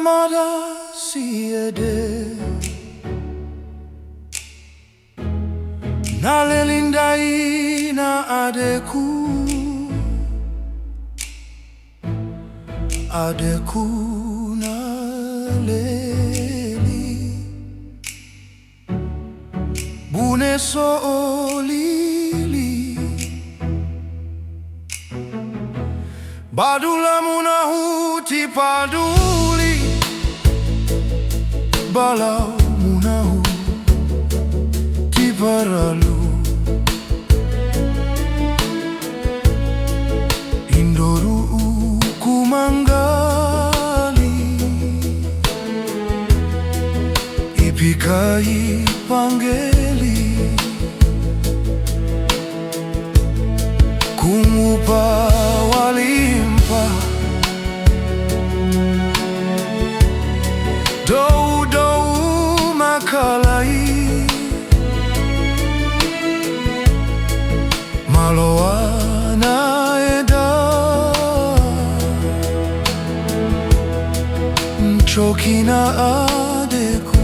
mada si Ade nalelindai na adeku, adeku naleli bune so olili badula munahuti paduli balau munahu tiparalu indoru kumangali ipikai pangeli kumupa walimpa dou makalai maloana eda Ncoki Adeku.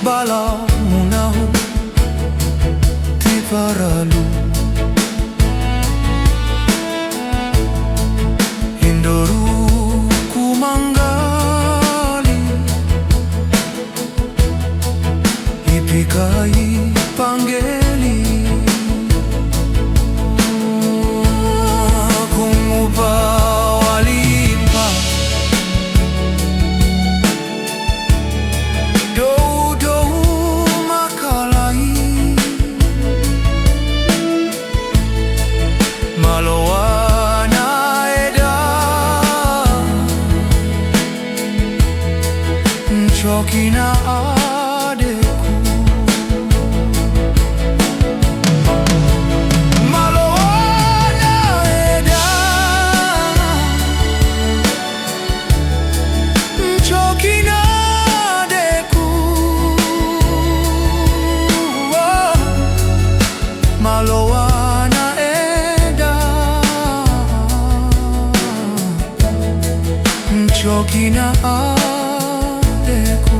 Balau munahu tiparalu indoru kumangali ipikai pangeli kumupa walimpa Ncoki Adeku maloana eda Ncoki Adeku maloana eda Ncoki Adeku.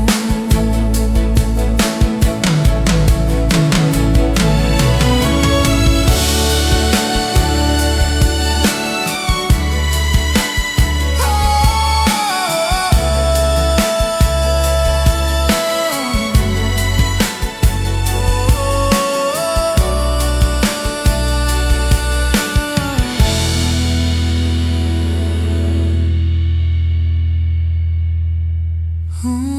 Ooh.